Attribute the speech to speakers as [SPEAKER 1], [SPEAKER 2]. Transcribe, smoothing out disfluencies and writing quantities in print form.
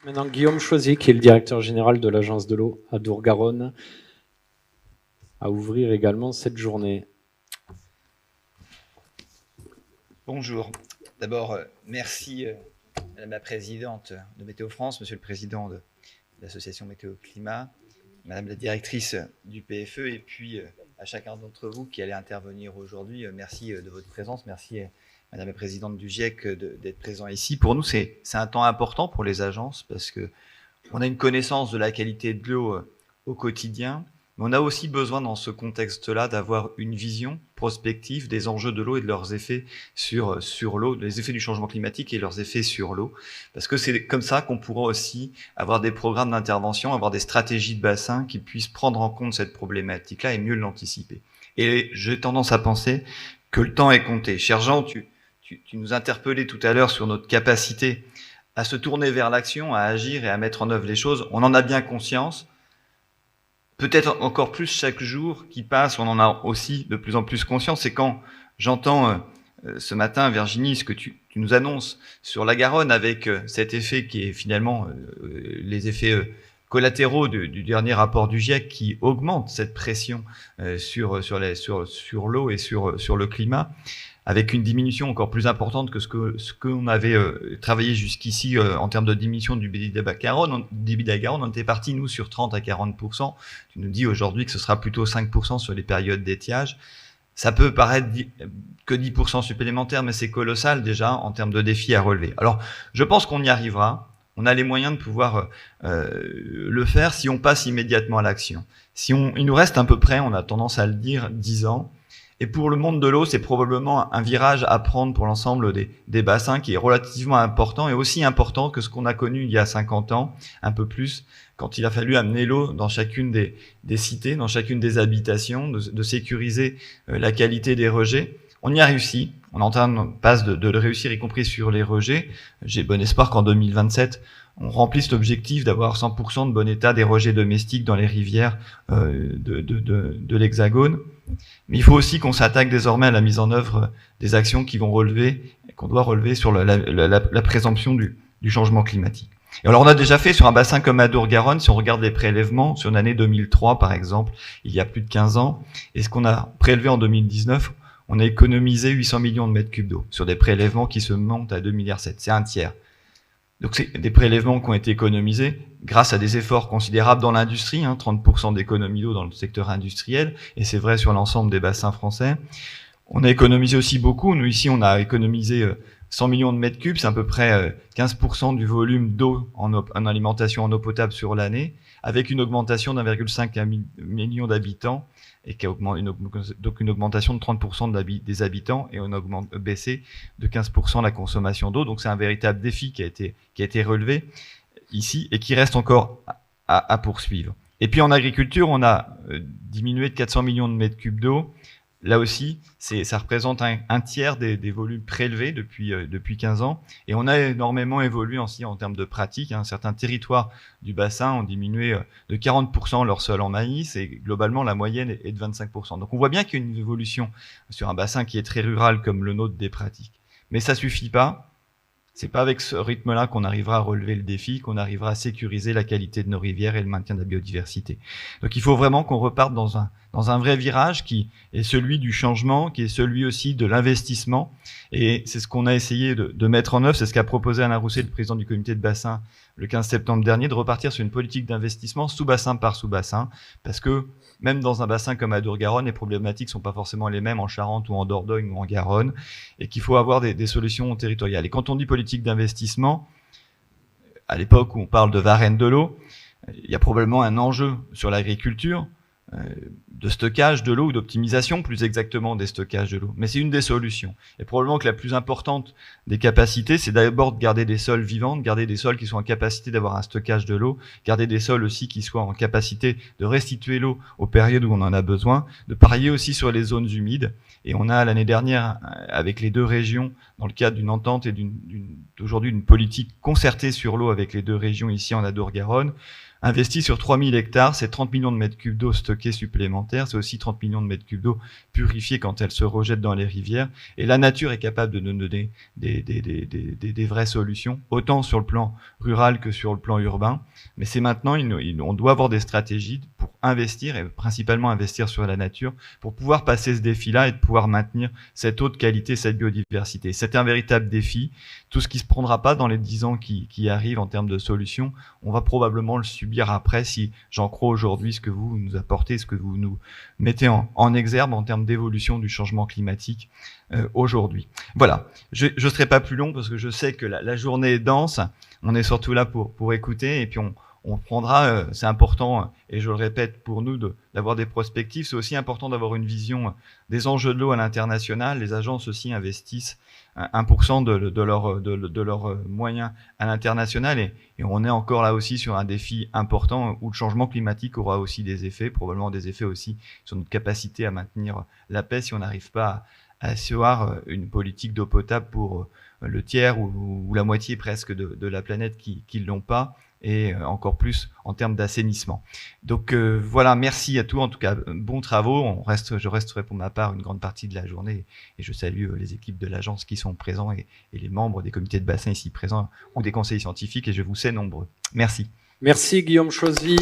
[SPEAKER 1] Maintenant, Guillaume Choisy, qui est le directeur général de l'Agence de l'eau Adour-Garonne, à ouvrir également cette journée.
[SPEAKER 2] Bonjour. D'abord, merci Madame la Présidente de Météo France, Monsieur le Président de l'association Météo Climat, Madame la Directrice du PFE, et puis à chacun d'entre vous qui allez intervenir aujourd'hui. Merci de votre présence. Merci Madame la Présidente du GIEC d'être présent ici. Pour nous, c'est un temps important pour les agences parce qu'on a une connaissance de la qualité de l'eau au quotidien. Mais on a aussi besoin dans ce contexte-là d'avoir une vision prospective des enjeux de l'eau et de leurs effets sur l'eau, les effets du changement climatique et leurs effets sur l'eau. Parce que c'est comme ça qu'on pourra aussi avoir des programmes d'intervention, avoir des stratégies de bassin qui puissent prendre en compte cette problématique-là et mieux l'anticiper. Et j'ai tendance à penser que le temps est compté. Cher Jean, tu nous interpellais tout à l'heure sur notre capacité à se tourner vers l'action, à agir et à mettre en œuvre les choses. On en a bien conscience. Peut-être encore plus chaque jour qui passe, on en a aussi de plus en plus conscience. Et quand j'entends ce matin, Virginie, ce que tu nous annonces sur la Garonne, avec cet effet qui est finalement les effets collatéraux du dernier rapport du GIEC qui augmente cette pression sur l'eau et sur le climat, avec une diminution encore plus importante que ce qu'on avait travaillé jusqu'ici en termes de diminution du débit de la Garonne. On était parti, nous, sur 30 à 40%. Tu nous dis aujourd'hui que ce sera plutôt 5% sur les périodes d'étiage. Ça peut paraître que 10% supplémentaires, mais c'est colossal déjà en termes de défis à relever. Alors, je pense qu'on y arrivera. On a les moyens de pouvoir le faire si on passe immédiatement à l'action. Il nous reste à peu près, on a tendance à le dire, 10 ans. Et pour le monde de l'eau, c'est probablement un virage à prendre pour l'ensemble des bassins qui est relativement important et aussi important que ce qu'on a connu il y a 50 ans, un peu plus, quand il a fallu amener l'eau dans chacune des cités, dans chacune des habitations, de sécuriser la qualité des rejets. On y a réussi. On passe de le réussir, y compris sur les rejets. J'ai bon espoir qu'en 2027, on remplisse l'objectif d'avoir 100% de bon état des rejets domestiques dans les rivières de l'Hexagone. Mais il faut aussi qu'on s'attaque désormais à la mise en œuvre des actions qu'on doit relever sur la présomption du changement climatique. Et alors on a déjà fait sur un bassin comme Adour-Garonne, si on regarde les prélèvements, sur l'année 2003 par exemple, il y a plus de 15 ans, et ce qu'on a prélevé en 2019, on a économisé 800 millions de mètres cubes d'eau sur des prélèvements qui se montent à 2,7 milliards. C'est un tiers. Donc c'est des prélèvements qui ont été économisés grâce à des efforts considérables dans l'industrie, 30% d'économie d'eau dans le secteur industriel, et c'est vrai sur l'ensemble des bassins français. On a économisé aussi beaucoup. Nous ici, on a économisé 100 millions de mètres cubes, c'est à peu près 15% du volume d'eau en alimentation en eau potable sur l'année, avec une augmentation d'1,5 million d'habitants, et qui a donc une augmentation de 30% des habitants, et on a baissé de 15% la consommation d'eau. Donc c'est un véritable défi qui a été relevé ici, et qui reste encore à poursuivre. Et puis en agriculture, on a diminué de 400 millions de mètres cubes d'eau. Là aussi, ça représente un tiers des volumes prélevés depuis 15 ans. Et on a énormément évolué aussi en termes de pratiques. Certains territoires du bassin ont diminué de 40% leur sol en maïs, et globalement, la moyenne est de 25%. Donc on voit bien qu'il y a une évolution sur un bassin qui est très rural comme le nôtre des pratiques. Mais ça suffit pas. C'est pas avec ce rythme-là qu'on arrivera à relever le défi, qu'on arrivera à sécuriser la qualité de nos rivières et le maintien de la biodiversité. Donc il faut vraiment qu'on reparte dans un vrai virage qui est celui du changement, qui est celui aussi de l'investissement. Et c'est ce qu'on a essayé de mettre en œuvre. C'est ce qu'a proposé Alain Rousset, le président du comité de bassin, le 15 septembre dernier, de repartir sur une politique d'investissement sous-bassin par sous-bassin. Parce que même dans un bassin comme Adour-Garonne, les problématiques sont pas forcément les mêmes en Charente ou en Dordogne ou en Garonne, et qu'il faut avoir des solutions territoriales. Et quand on dit politique d'investissement, à l'époque où on parle de Varenne de l'eau, il y a probablement un enjeu sur l'agriculture, de stockage de l'eau ou d'optimisation plus exactement des stockages de l'eau. Mais c'est une des solutions. Et probablement que la plus importante des capacités, c'est d'abord de garder des sols vivants, de garder des sols qui sont en capacité d'avoir un stockage de l'eau, garder des sols aussi qui soient en capacité de restituer l'eau aux périodes où on en a besoin, de parier aussi sur les zones humides. Et on a l'année dernière, avec les deux régions, dans le cadre d'une entente et aujourd'hui d'une politique concertée sur l'eau avec les deux régions ici en Adour-Garonne,
[SPEAKER 3] investi sur 3000 hectares, c'est 30 millions de mètres cubes d'eau stockés supplémentaires, c'est aussi 30 millions de mètres cubes d'eau purifiée quand elle se rejette dans les rivières. Et la nature est capable de nous donner des vraies solutions, autant sur le plan rural que sur le plan urbain. Mais c'est maintenant, on doit avoir des stratégies pour investir, et principalement investir sur la nature, pour pouvoir passer ce défi-là et de pouvoir maintenir cette eau de qualité, cette biodiversité. C'est un véritable défi. Tout ce qui ne se prendra pas dans les 10 ans qui arrivent en termes de solutions, on va probablement le subir après si j'en crois aujourd'hui ce que vous nous apportez, ce que vous nous mettez en exergue en termes d'évolution du changement climatique aujourd'hui. Voilà, je ne serai pas plus long parce que je sais que la journée est dense, on est surtout là pour écouter et puis on prendra, c'est important, et je le répète pour nous, d'avoir des prospectives. C'est aussi important d'avoir une vision des enjeux de l'eau à l'international. Les agences aussi investissent 1% de leurs moyens à l'international et on est encore là aussi sur un défi important où le changement climatique aura aussi des effets, probablement des effets aussi sur notre capacité à maintenir la paix si on n'arrive pas à asseoir une politique d'eau potable pour le tiers ou la moitié presque de la planète qui ne l'ont pas, et encore plus en termes d'assainissement. Donc voilà, merci à tous, en tout cas, bons travaux. Je resterai pour ma part une grande partie de la journée et je salue les équipes de l'agence qui sont présents et les membres des comités de bassin ici présents ou des conseillers scientifiques et je vous sais nombreux. Merci.
[SPEAKER 1] Merci Guillaume Chauzy.